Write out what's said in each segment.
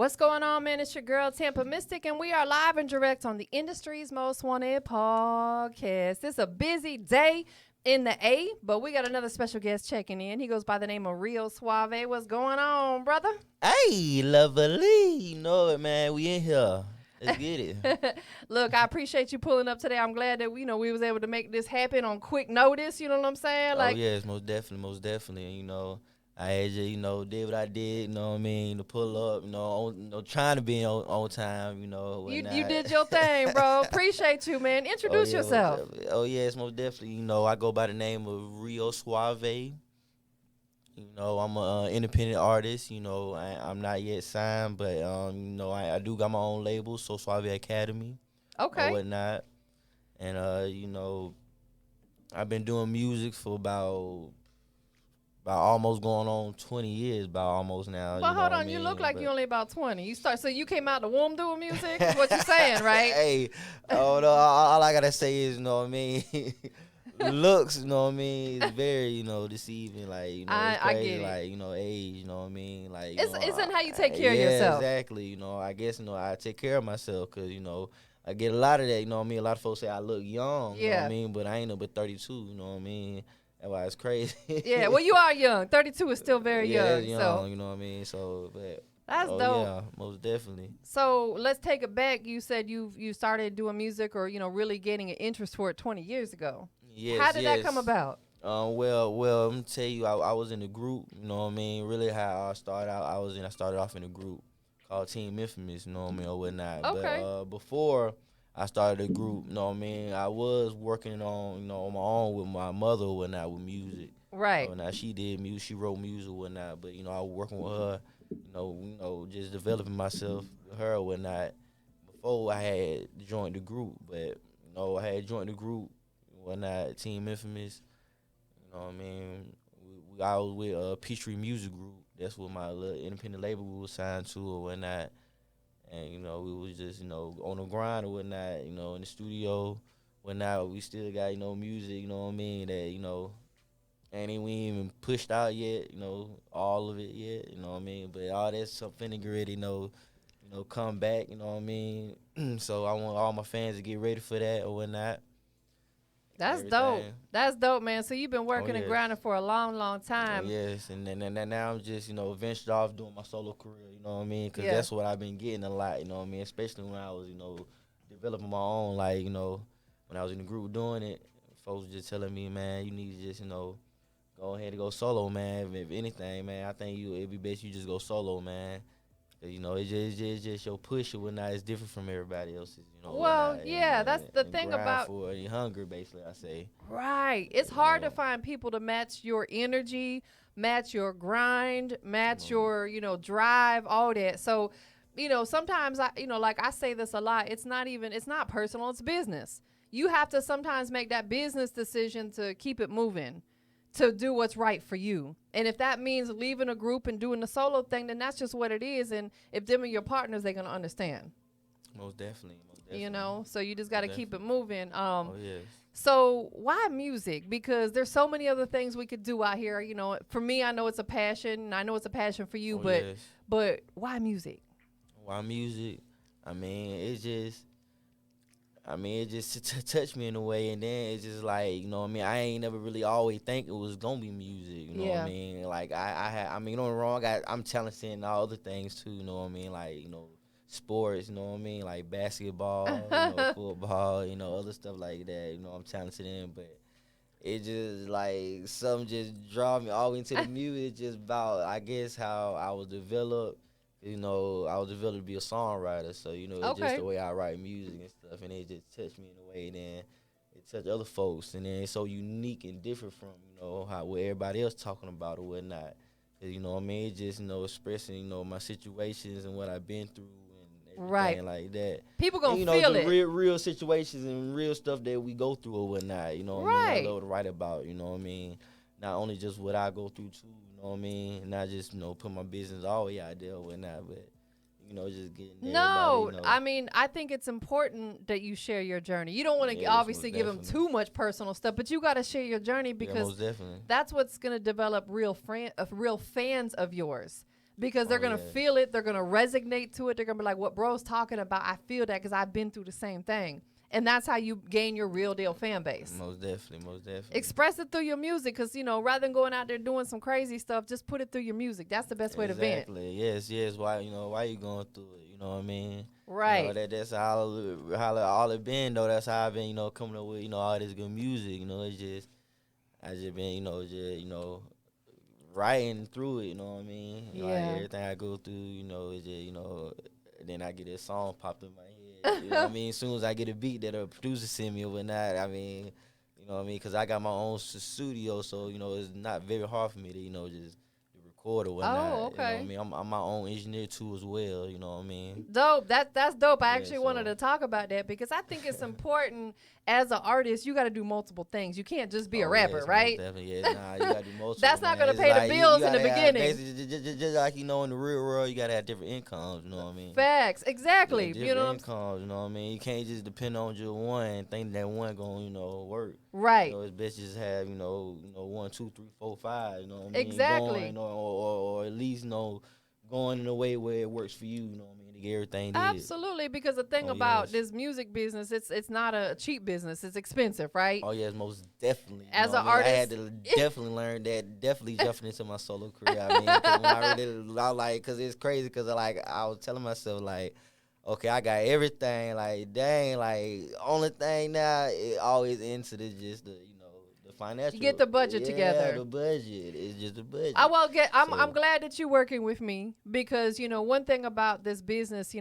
What's going on, man? It's your girl, TampaMystic, and we are live and direct on the industry's most wanted podcast. It's a busy day in the A, but we got another special guest checking in. He goes by the name of Rio Suavey. What's going on, brother? Hey, lovely. You know it, man. We in here. Let's get it. Look, I appreciate you pulling up today. I'm glad that we was able to make this happen on quick notice. You know what I'm saying? Oh, yes, most definitely. And, I had just, did what I did, you know what I mean, to pull up, trying to be on time, you whatnot. did your thing, bro. Appreciate you, man. Introduce yourself. Yes, most definitely. I go by the name of Rio Suavey. I'm an independent artist. I'm not yet signed, but I do got my own label, So Suave Academy. Okay. Or whatnot. And I've been doing music for about almost going on 20 years, about almost now. Well, hold on. You look like you only about 20. So you came out the womb doing music? Is what you saying, right? Hey, oh no, all I gotta say is, looks, is very, deceiving. Like, it's I crazy. get it. Like, age, Like, Isn't how you take care of yourself. Exactly. I guess, I take care of myself because, I get a lot of that. A lot of folks say I look young. You know what I mean? But I ain't no but 32. You know what I mean? That's why it's crazy. Yeah, well, you are young. 32 is still very young. It's young, so you know what I mean? So, but that's dope. Yeah, most definitely. So let's take it back. You said you started doing music or, really getting an interest for it 20 years ago. Yes, how did that come about? Well, I'm gonna tell you, I was in a group. You know what I mean? Really, how I started out, I started off in a group called Team Infamous. You know what I mean, or whatnot. Okay. But before I started a group, you know what I mean, I was working on, on my own with my mother or whatnot with music. Right. Now she did music, she wrote music or whatnot. But I was working with her, just developing myself with her or whatnot. Before I had joined the group, but I had joined the group. Whatnot, Team Infamous, you know what I mean? I was with Peachtree Music Group. That's what my little independent label we was signed to or whatnot. And, we was just, on the grind or whatnot, in the studio. Whatnot, we still got, music, you know what I mean, that, and we ain't even pushed out yet, all of it yet, you know what I mean? But all that stuff finna get ready, come back, you know what I mean? So I want all my fans to get ready for that or whatnot. That's dope. That's dope, man. So you've been working and grinding for a long, long time. Yes, and then now I'm just, ventured off doing my solo career, you know what I mean? Because that's what I've been getting a lot, you know what I mean? Especially when I was, developing my own, like, when I was in the group doing it, folks just telling me, man, you need to just, go ahead and go solo, man. If anything, man, I think it'd be best you just go solo, man. It's just your push or whatnot is different from everybody else's. Well, yeah, that's the thing about for your hunger, basically. I say. Right, it's hard to find people to match your energy, match your grind, match your drive, all that. So, sometimes like I say this a lot. It's not personal. It's business. You have to sometimes make that business decision to keep it moving, to do what's right for you. And if that means leaving a group and doing the solo thing, then that's just what it is. And if them are your partners, they're going to understand. Most definitely. So you just got to keep it moving. Yes. So why music? Because there's so many other things we could do out here. For me, I know it's a passion. And I know it's a passion for you, but why music? Why music? It just touched me in a way, and then it's just like, I ain't never really always think it was gonna be music, you know what I mean? Like don't get me wrong, I'm talented in all other things too, you know what I mean? Like, sports, you know what I mean? Like basketball, football, other stuff like that, I'm talented in, but it just like something just draw me all into the music, just about, I guess, how I was developed. I was developed to be a songwriter, so, it's just the way I write music and stuff, and it just touched me in a way, and then it touched other folks, and then it's so unique and different from, what everybody else talking about or whatnot. Cause, it just, expressing, my situations and what I've been through and everything like that. People gonna feel it. Real situations and real stuff that we go through or whatnot, I love to write about, not only just what I go through too, not just, put my business all the way out there or whatnot, but, just getting I think it's important that you share your journey. You don't want to obviously give them too much personal stuff, but you got to share your journey because that's what's going to develop real fans of yours. because they're going to feel it. They're going to resonate to it. They're going to be like, what bro's talking about, I feel that because I've been through the same thing. And that's how you gain your real deal fan base. Most definitely. Express it through your music because, rather than going out there doing some crazy stuff, just put it through your music. That's the best way to vent. Exactly. Yes. Why you going through it? You know what I mean? Right. That's how all it been, though. That's how I've been, coming up with, all this good music. It's just, I just been, writing through it, you know what I mean? Yeah. Like everything I go through, it's just, then I get this song popped in my head. You know what I mean? As soon as I get a beat that a producer send me or whatnot, I mean, you know what I mean? Because I got my own studio, so, it's not very hard for me to, just record or whatnot. Oh, okay. You know what I mean? I'm my own engineer too as well, you know what I mean? Dope. That's dope. I actually wanted to talk about that because I think it's important as an artist. You got to do multiple things. You can't just be a rapper, right? Definitely, yeah. You got to do multiple. That's not going to pay the bills in the beginning. Basically, just like in the real world, you got to have different incomes. You know what I mean? Facts. Exactly. Different incomes. You know what I mean? You can't just depend on just one and think that one going work. Right. It's best just have 1, 2, 3, 4, 5. You know what I mean? Exactly. Going, or at least going in a way where it works for you. You know what I mean? To get everything did. Absolutely, because the thing about this music business, it's not a cheap business. It's expensive, right? Oh yes, most definitely. As an artist, I had to definitely learn that. Definitely jumping into my solo career. I mean, 'cause when I was cause it's crazy, cause I was telling myself okay, I got everything. Dang, only thing now it always into the financial. You get the budget together. Yeah, the budget. It's just the budget. I'm glad that you're working with me because, one thing about this business,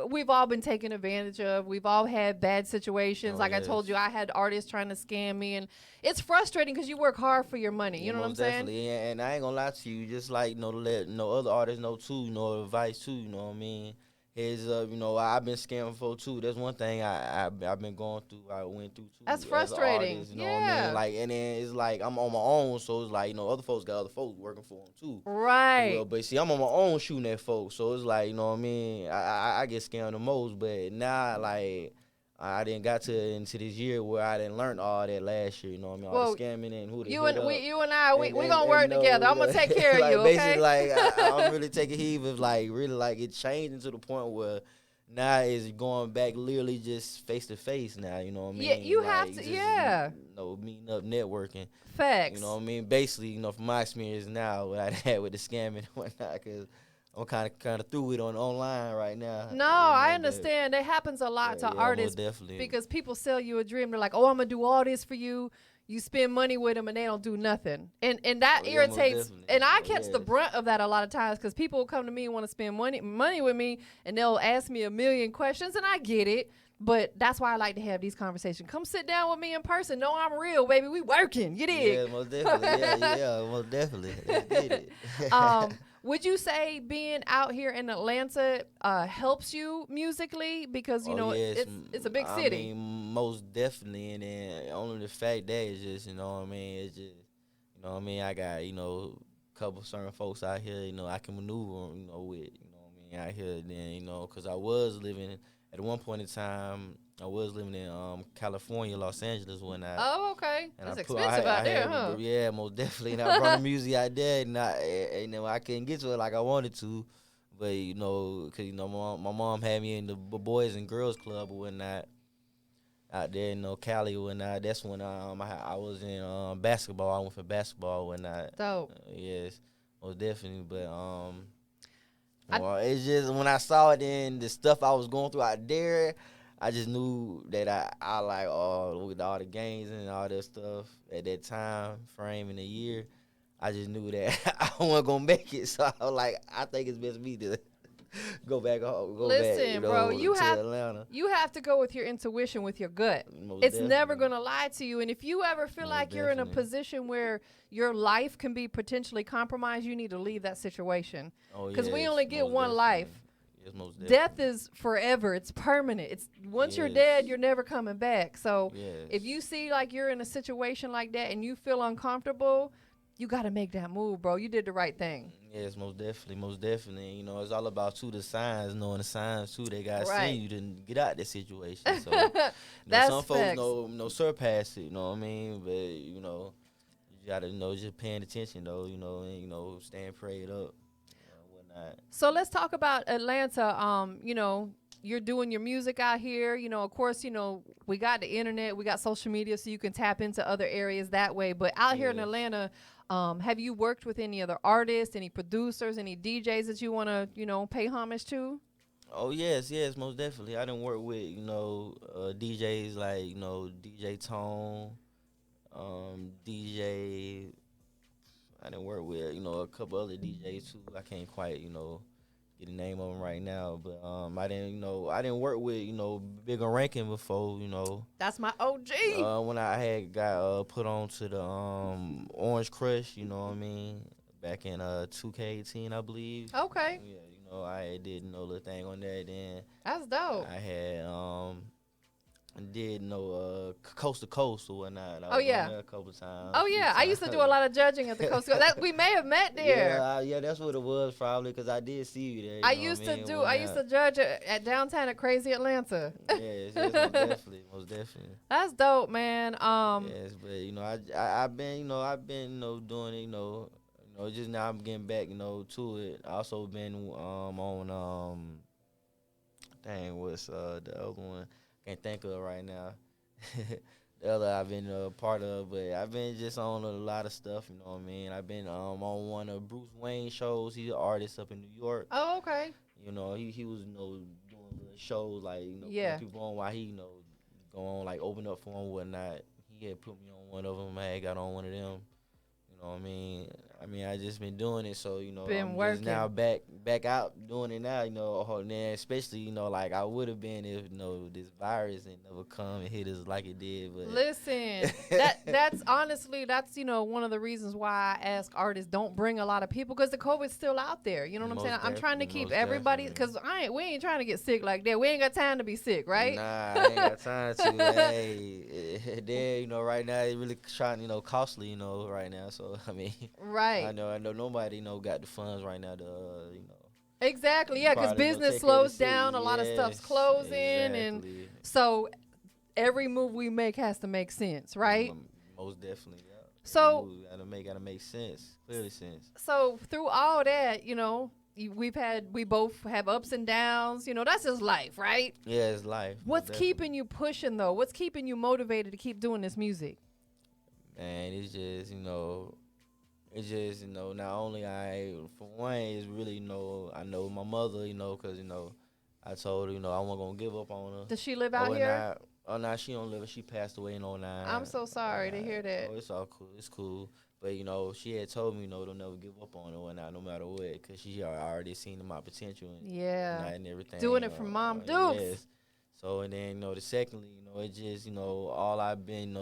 we've all been taken advantage of. We've all had bad situations. I told you, I had artists trying to scam me, and it's frustrating because you work hard for your money. You know what I'm saying? Definitely. And I ain't gonna lie to you, just to let other artists know too, advice too, you know what I mean? Heads up, I've been scammed before too. That's one thing I've been going through. I went through too. That's frustrating. Artist, you know what I mean? And then it's I'm on my own, so it's other folks got other folks working for them too. Right. But see, I'm on my own shooting at folks, so it's you know what I mean? I get scammed the most, but now I didn't got into this year where I didn't learn all that last year. You know what I mean? All the scamming and who to you and I, we gonna work together. I'm gonna take care of you. Basically, okay? I'm really taking heed of really it changing to the point where now is going back literally just face to face now. You know what I mean? Yeah, you have to. Yeah. Meeting up, networking. Facts. You know what I mean? Basically, from my experience now, what I had with the scamming and whatnot, because I'm kind of through it online right now. No, I understand. It happens a lot to artists definitely. Because people sell you a dream. They're like, "Oh, I'm gonna do all this for you." You spend money with them and they don't do nothing, and that irritates. And I catch the brunt of that a lot of times because people will come to me and want to spend money with me, and they'll ask me a million questions, and I get it. But that's why I like to have these conversations. Come sit down with me in person. No, I'm real, baby. We working. You dig? Yeah, most definitely. yeah, most definitely. Let's get it. Would you say being out here in Atlanta helps you musically because it's a big city? I mean, most definitely, and then only the fact that it's just it's just I got a couple certain folks out here I can maneuver with out here then because I was living at one point in time. I was living in California, Los Angeles when I. Oh, okay. That's expensive out there, huh? Yeah, most definitely. And I brought the music out there, and I couldn't get to it like I wanted to, but because my mom had me in the Boys and Girls Club or whatnot out there in Cali or whatnot. That's when I was in basketball. I went for basketball or whatnot. Dope. Yes, most definitely. But it's just when I saw it and the stuff I was going through out there. I just knew that I with all the games and all that stuff at that time frame in the year, I just knew that I wasn't gonna make it. So I was like, I think it's best for me to go back home. Listen, bro, you have to go with your intuition, with your gut. It's never gonna lie to you. And if you ever feel like you're in a position where your life can be potentially compromised, you need to leave that situation. Because we only get one life. Death is forever. It's permanent. It's once you're dead, you're never coming back. So if you see like you're in a situation like that and you feel uncomfortable, you got to make that move, bro. You did the right thing. Yes, most definitely. It's all about the signs, knowing the signs too. They got to see you to get out of that situation. So that's some folks surpass it. You know what I mean? But you got to just paying attention though. And staying prayed up. whatnot. So let's talk about Atlanta. You know, you're doing your music out here. You know, of course, you know, we got the internet, we got social media, so you can tap into other areas that way. But out here in Yes. Atlanta, have you worked with any other artists, any producers, any DJs that you want to, you know, pay homage to? Oh yes, yes, most definitely. I done work with DJs like DJ Tone, DJ. I done work with a couple other DJs too. I can't quite get the name of them right now, but I didn't work with bigger ranking before. That's my OG. When I had got put on to the Orange Crush, you know what I mean, back in 2K18, I believe. Okay. Yeah, I did little thing on that. Then That's dope. I had did coast to coast or whatnot. I Oh was yeah. on there a couple times. Oh yeah. I used to do a lot of judging at the coast. That we may have met there. Yeah, that's what it was probably because I did see you there. I used to judge at downtown at Crazy Atlanta. Yes, most definitely. That's dope, man. Yes, but I've been doing it. Just now I'm getting back to it. I also been on dang, what's the other one? Can't think of it right now. The other I've been a part of, but I've been just on a lot of stuff. You know what I mean? I've been on one of Bruce Wayne shows. He's an artist up in New York. Oh, okay. He was doing little shows like Yeah. putting people on while he go on like open up for him and whatnot. He had put me on one of them. I had got on one of them. You know what I mean? I just been doing it, so Been I'm working. just now back out doing it now. And then especially like I would have been if this virus ain't never come and hit us like it did. But Listen, that's honestly one of the reasons why I ask artists don't bring a lot of people because the COVID's still out there. You know what I'm Most saying? I'm trying to definitely, keep most everybody definitely. because we ain't trying to get sick like that. We ain't got time to be sick, right? Nah, I ain't got time to. Hey, then right now it's really trying costly right now. So Right. I know nobody got the funds right now to Exactly, yeah, because probably business take care of the slows city. down. A lot of stuff's Yes, closing, and exactly. so every move we make has to make sense, right? Most definitely. Yeah. So gotta make sense. Clearly sense. So through all that, we both have ups and downs. That's just life, right? Yeah, it's life. What's keeping you pushing though? What's keeping you motivated to keep doing this music? Man, it's just not only for one is really I know my mother because I told her I wasn't gonna give up on her. Does she live out here? Oh no, she don't live. She passed away in '09. I'm so sorry to hear that. Oh, it's all cool. It's cool. But she had told me don't never give up on her whatnot, no matter what, because she already seen my potential and everything. Doing it from Mom Dukes. Yes. So and then the secondly, it just all I've been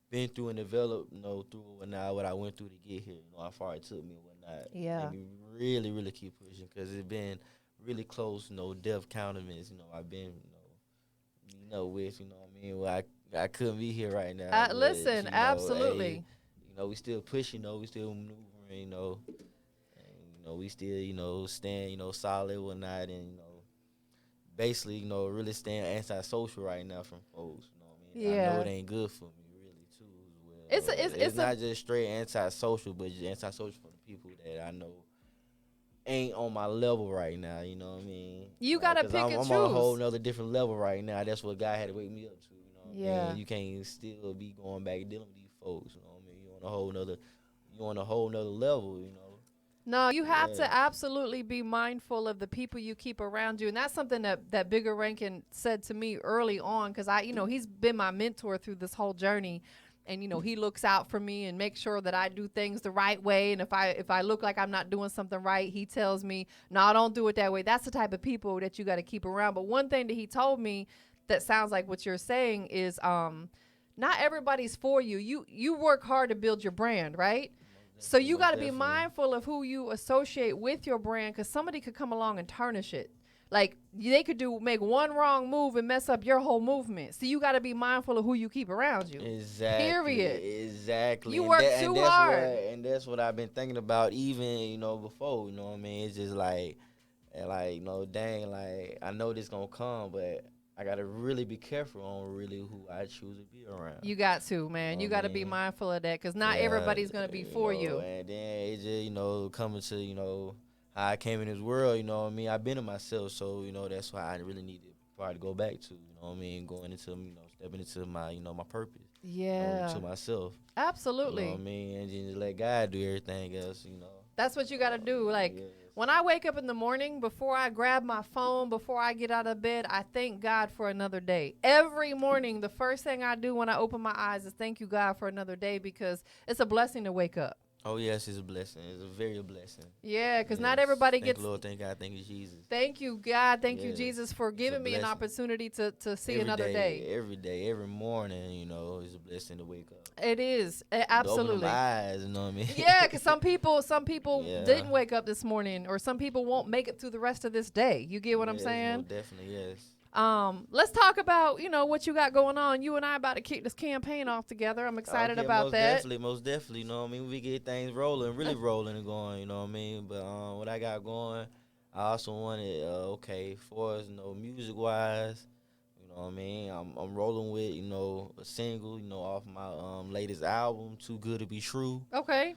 been through and developed through what I went through to get here. How far it took me and whatnot. Yeah. Made me really really keep pushing because it's been really close. Death countermeasures. I've been with well I couldn't be here right now. But, Listen, absolutely. Hey, we still pushing, we still maneuvering, and, we still, stand, solid, whatnot, and, basically, really staying antisocial right now from folks, Yeah. I know it ain't good for me, really, too, as well. It's not just straight antisocial, but just antisocial for the people that I know ain't on my level right now, you know what I mean? You gotta pick and I'm choose. on a whole nother different level right now. That's what God had to wake me up to, Yeah. I mean? You can't still be going back and dealing with these folks, you know what I mean? You on a whole nother level, No, you have to absolutely be mindful of the people you keep around you. And that's something that Bigger Rankin said to me early on because he's been my mentor through this whole journey. And, he looks out for me and makes sure that I do things the right way. And if I look like I'm not doing something right, he tells me, no, don't do it that way. That's the type of people that you got to keep around. But one thing that he told me that sounds like what you're saying is not everybody's for you. You work hard to build your brand, right? So you got to be mindful of who you associate with your brand because somebody could come along and tarnish it. Like they could make one wrong move and mess up your whole movement. So you got to be mindful of who you keep around you. Exactly. Period. Exactly. You work too hard. And that's what I've been thinking about even, before, what I mean? It's just like, dang, like I know this gonna come, but I gotta really be careful on really who I choose to be around. You got to, man. You got to be mindful of that because not everybody's gonna be for you. And then it just, coming to, how I came in this world. You know what I mean? I've been to myself, so that's why I really need to probably go back to. You know what I mean? Going into stepping into my my purpose. Yeah. To myself. Absolutely. You know what I mean? And just let God do everything else. That's what you got to do. Like, yes. When I wake up in the morning, before I grab my phone, before I get out of bed, I thank God for another day. Every morning, the first thing I do when I open my eyes is thank you, God, for another day, because it's a blessing to wake up. Oh, yes, it's a blessing. It's a very blessing. Yeah, because not everybody thank gets. Lord, thank God, thank you, Jesus. Thank you, God. Thank you, Jesus, for giving me an blessing. opportunity to see every another day. Every day, every morning, it's a blessing to wake up. It is. Absolutely. Open my eyes, you know what I mean? Yeah, because some people yeah. didn't wake up this morning, or some people won't make it through the rest of this day. You get what I'm saying? No, definitely, yes. Let's talk about, what you got going on. You and I about to kick this campaign off together. I'm excited about that. Most definitely, you know what I mean? We get things rolling, really rolling and going, you know what I mean? But what I got going, I also wanted, for us, music-wise, you know what I mean? I'm rolling with, a single, off my latest album, Too Good to Be True. Okay.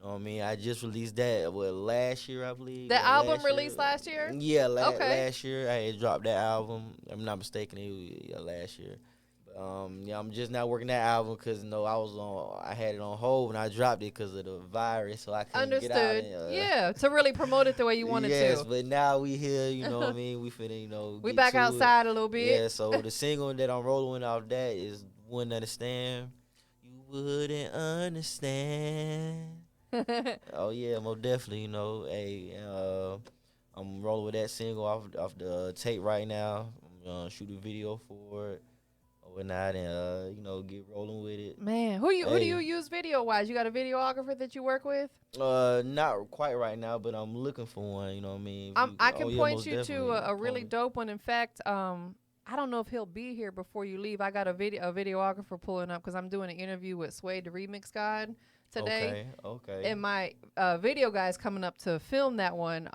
You know what I mean? I just released that, last year, I believe. The album released last year? Yeah, last year. I had dropped that album. I'm not mistaken, it was last year. But, I'm just not working that album because, I had it on hold when I dropped it because of the virus, so I couldn't get out. Yeah, to really promote it the way you wanted to. Yes, but now we here, you know what I mean? We finna, we back outside a little bit. Yeah, so the single that I'm rolling off that is Wouldn't Understand. You wouldn't understand. Oh yeah, most definitely. I'm rolling with that single off the tape right now. I'm gonna shoot a video for it or whatnot, and get rolling with it. Man, who do you use video wise? You got a videographer that you work with? Not quite right now, but I'm looking for one. You know what I mean? I can point you to a really dope one. In fact, I don't know if he'll be here before you leave. I got a videographer pulling up because I'm doing an interview with Suede, the remix god, today. Okay. And my video guy's coming up to film that one.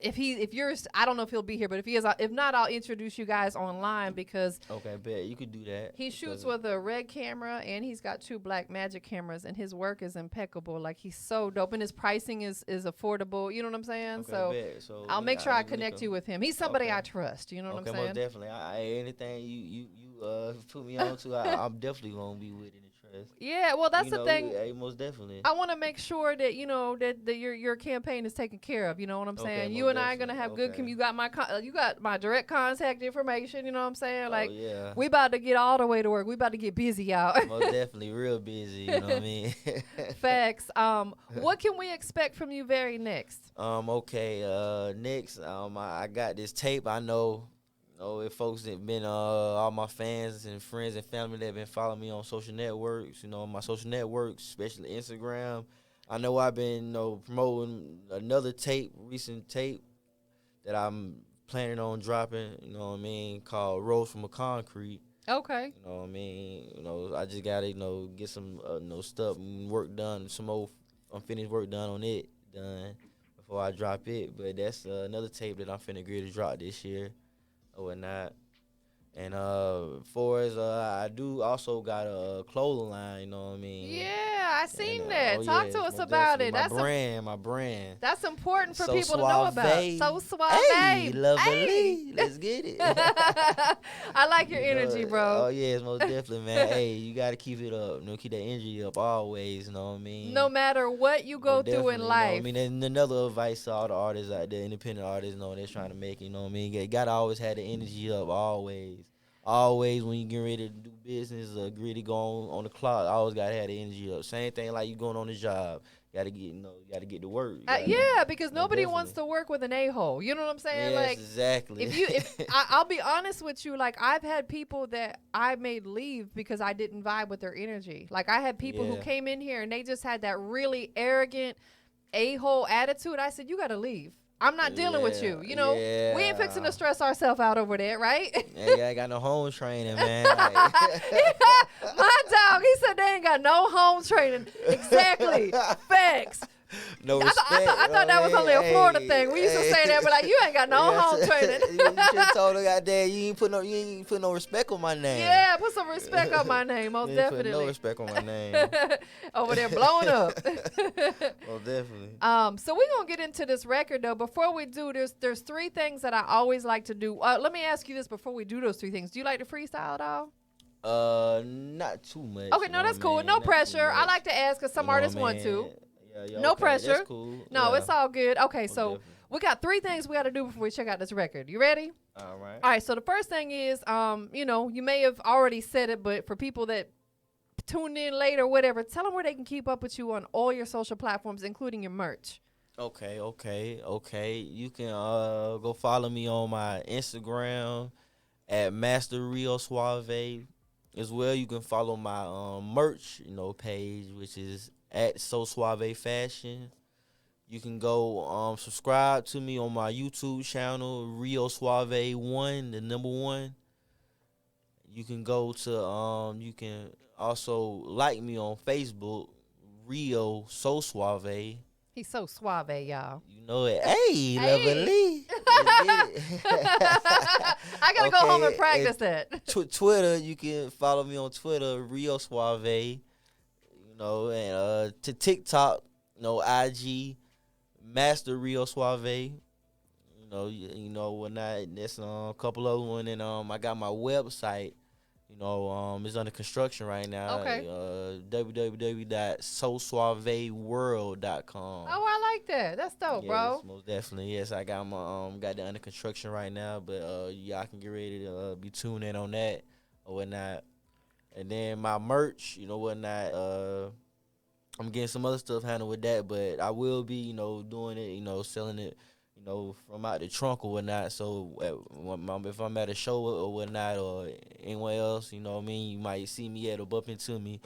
If yours, I don't know if he'll be here, but if he is, if not, I'll introduce you guys online because. Okay, bet you could do that. He shoots with a red camera and he's got 2 black magic cameras, and his work is impeccable. Like, he's so dope, and his pricing is affordable. You know what I'm saying? Okay, so I'll make sure I connect you with him. He's somebody I trust. You know what I'm saying? Okay, most definitely. Anything you put me on to, I'm definitely gonna be with it. Yeah, well, that's the thing. Yeah, most definitely. I want to make sure that that your campaign is taken care of. You know what I'm saying? You and I are gonna have good. You got my direct contact information. You know what I'm saying? Like, yeah. We about to get all the way to work. We about to get busy out. Most definitely, real busy. You know what I mean? Facts. What can we expect from you very next? Next, I got this tape. I know. If folks that been all my fans and friends and family that been following me on social networks, my social networks, especially Instagram, I know I've been promoting another recent tape that I'm planning on dropping, you know what I mean, called Rose from a Concrete. Okay. You know what I mean? I just gotta get some stuff and work done, some old unfinished work done on it before I drop it. But that's another tape that I'm finna agree to drop this year. Or not. And I do also got a clothing line, you know what I mean? Yeah, I seen that. Talk to us about it. That's my brand. That's important for So people to know about. So Suavey. Hey, lovely. Let's get it. I like your energy, bro. Oh yeah, it's most definitely, man. Hey, you gotta keep it up. Keep that energy up always, you know what I mean? No matter what you go through in life. You know what I mean? And another advice to all the artists out there, independent artists, they're trying to make it, you know what I mean? You gotta always have the energy up, always. Always when you get ready to do business or agree to go on the clock, I always gotta have the energy up. Same thing like you going on the job. Gotta get to work. Yeah, because nobody wants to work with an a-hole. You know what I'm saying? Yes, like, exactly. I'll be honest with you, like, I've had people that I made leave because I didn't vibe with their energy. Like, I had people who came in here and they just had that really arrogant a-hole attitude. I said, you gotta leave. I'm not dealing with you. We ain't fixing to stress ourselves out over there, right? Yeah, I got no home training, man. My dog, he said they ain't got no home training. Exactly. Facts. No I respect. thought that was only a Florida thing. We used to say that, but like, you ain't got no home training. You should have told her, goddamn, you ain't put no respect on my name. Yeah, put some respect on my name, most you ain't definitely. Put no respect on my name. Over there blowing up. Well, definitely. So we're gonna get into this record though. Before we do, there's three things that I always like to do. Let me ask you this before we do those three things. Do you like to freestyle at all? Not too much. Okay, no, that's cool. No pressure. I like to ask because some artists want to. Yeah, no okay, pressure. That's cool. No, it's all good. Okay, Most so definitely. we got three things we got to do before we check out this record. You ready? All right. All right. So the first thing is, you may have already said it, but for people that tuned in late or whatever, tell them where they can keep up with you on all your social platforms, including your merch. Okay. You can go follow me on my Instagram at Master Rio Suavey. As well, you can follow my merch, page, which is at So Suave Fashion. You can go subscribe to me on my YouTube channel, Rio Suave 1, the number 1. You can go to you can also like me on Facebook, Rio So Suave. He's so suave, y'all. You know it. Hey, lovely. I gotta go home and practice that. Twitter, you can follow me on Twitter, Rio Suave. And to TikTok, IG, Master Rio Suave. Whatnot. There's a couple other one, and I got my website. It's under construction right now. Okay. www.sosuaveworld.com. Oh, I like that. That's dope, bro. Yes, most definitely. Yes, I got my got that under construction right now, but y'all can get ready to be tuned in on that or whatnot. And then my merch, whatnot. I'm getting some other stuff handled with that, but I will be, doing it, selling it, from out the trunk or whatnot. So if I'm at a show or whatnot or anywhere else, you might see me or bump into me.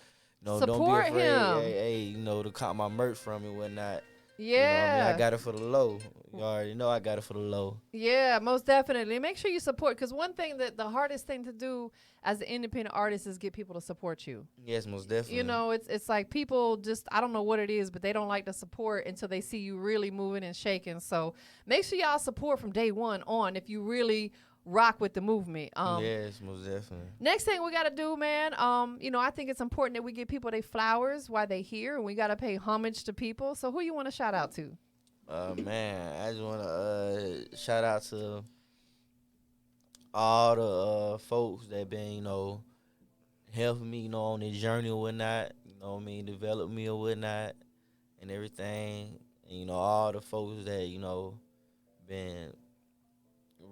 Support don't be afraid. him. Hey, to cop my merch from me and whatnot. Yeah. I got it for the low. You already know I got it for the low. Yeah, most definitely. Make sure you support, because one thing that the hardest thing to do as an independent artist is get people to support you. Yes, most definitely. It's like people just, I don't know what it is, but they don't like to support until they see you really moving and shaking. So make sure y'all support from day one on if you really rock with the movement. Yes, most definitely. Next thing we got to do, man, I think it's important that we give people their flowers while they here, and we got to pay homage to people. So who you want to shout out to? Man, I just want to shout out to all the folks that been, helping me, on this journey or whatnot, develop me or whatnot and everything. And, all the folks that, been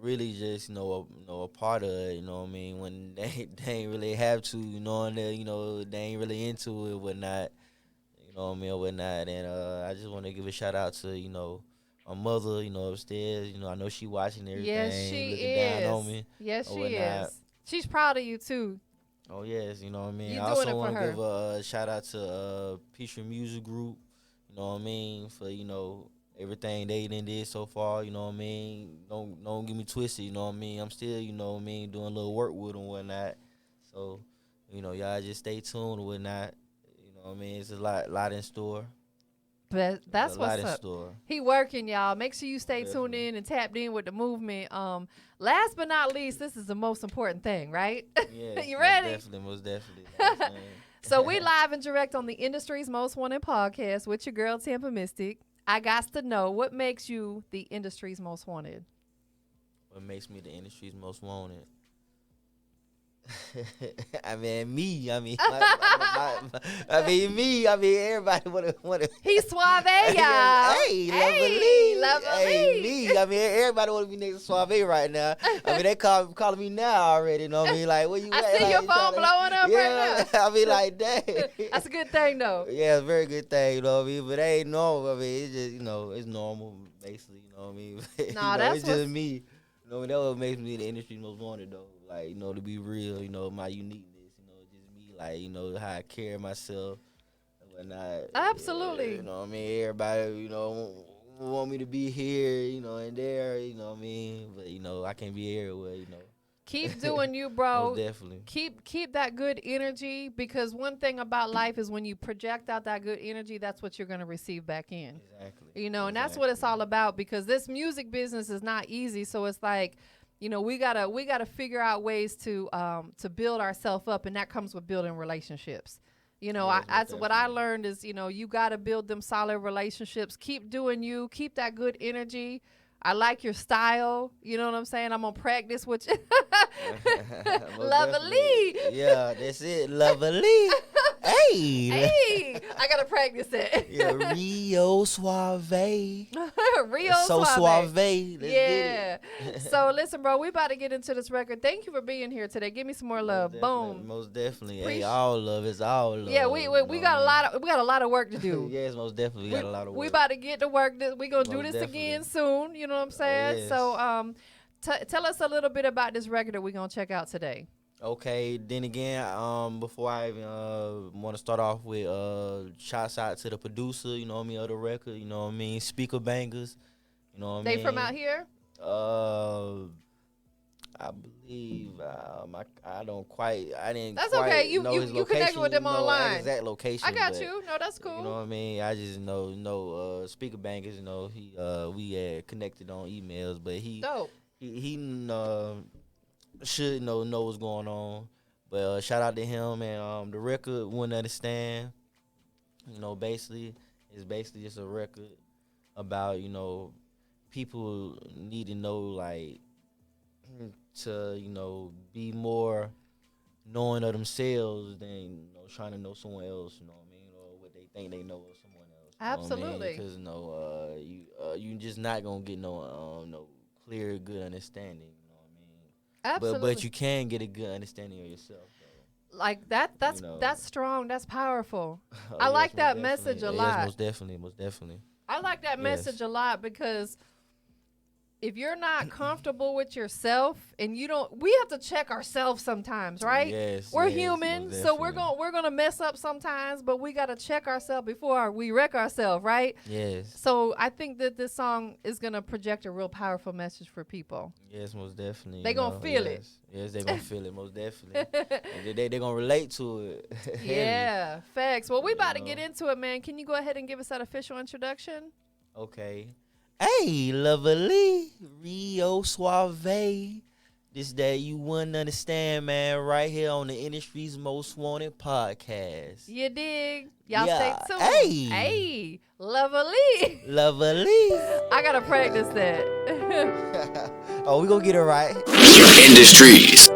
really just, a part of it, when they ain't really have to, and they ain't really into it or whatnot. Or whatnot, and I just want to give a shout out to my mother, upstairs. I know she watching everything. Yes, she looking is. down on me. Yes, she whatnot. is. She's proud of you too. Oh yes, You I doing also it want for to her. give a shout out to Peachtree Music Group. For everything they did so far. Don't get me twisted. I'm still doing a little work with them and whatnot. So y'all just stay tuned and whatnot. It's a lot in store. But that's what's in up. store. He working, y'all. Make sure you stay tuned Definitely. in and tapped in with the movement. Last but not least, this is the most important thing, right? Yes, You ready? Most definitely. So we live and direct on the industry's most wanted podcast with your girl TampaMystic. I got to know, what makes you the industry's most wanted? What makes me the industry's most wanted? Me. Everybody wanna. He's suave, y'all. Hey, lovely. Hey, me. Everybody wanna be next to Suave right now. They calling me now already. Like, where you at? I see like, your phone blowing up right now. Like, dang. That's a good thing, though. Yeah, it's a very good thing, But it ain't normal. It's just, it's normal, basically. Nah, that's it's just me. That what makes me the industry's most wanted, though. Like, to be real, my uniqueness, just me, like, how I carry myself and whatnot. Absolutely. Everybody, want me to be here, and there, But, I can't be everywhere, Keep doing you, bro. Most definitely. Keep that good energy, because one thing about life is when you project out that good energy, that's what you're going to receive back in. Exactly. You know, and that's what it's all about, because this music business is not easy. So it's like, you know, we gotta figure out ways to build ourselves up, and that comes with building relationships. You know, that's what I learned is, you know, you got to build them solid relationships. Keep doing you. Keep that good energy. I like your style. You know what I'm saying? I'm going to practice with you. Lovely. Yeah, that's it. Lovely. Hey. Hey. I got to practice it. Yeah, Rio Suavey. Rio so Suavey. Let's yeah. get it. So listen, bro, we about to get into this record. Thank you for being here today. Give me some more love. Boom. Most definitely. Hey, all love is all love. Yeah, we got a lot of work to do. Yes, most definitely. We got a lot of work. We about to get to work. We gonna do this definitely. again soon. You know what I'm saying? Yes. So tell us a little bit about this record that we're gonna check out today. Okay, then again, before I even want to start off with shouts out to the producer, you know what I mean, of the record, you know what I mean, Speaker Bangers, you know what I mean. They from out here? I believe I didn't. That's quite okay. You know his you connected with them online. Exact location. I got you. No, that's cool. You know what I mean. I just know Speaker Bangers. You know we had connected on emails, but he should know what's going on. But shout out to him, and the record Wouldn't Understand. You know, it's basically just a record about, you know, people need to know, like, to, you know, be more knowing of themselves than, you know, trying to know someone else, you know what I mean, or what they think they know of someone else. Absolutely. Because, you know, you just not going to get no clear, good understanding, you know what I mean? Absolutely. But you can get a good understanding of yourself, though. Like that's You know. that's strong. That's powerful. Oh, I like yes, that most message a definitely. lot. Yes, most definitely. I like that message a lot, because if you're not comfortable with yourself, and we have to check ourselves sometimes, right? Yes, we're yes, human, most so we're definitely. gonna mess up sometimes, but we gotta check ourselves before we wreck ourselves, right? Yes. So I think that this song is gonna project a real powerful message for people. Yes, most definitely. They gonna feel it. Yes, they gonna feel it, most definitely. And they gonna relate to it. Yeah, facts. Well, we about to get into it, man. Can you go ahead and give us that official introduction? Okay. Hey, lovely Rio Suavey. This that you wouldn't understand, man, right here on the industry's most wanted podcast. You dig? Y'all Yeah. stay tuned. Hey. Hey, lovely. Lovely. I gotta practice that. Oh, we gonna get it right. Industries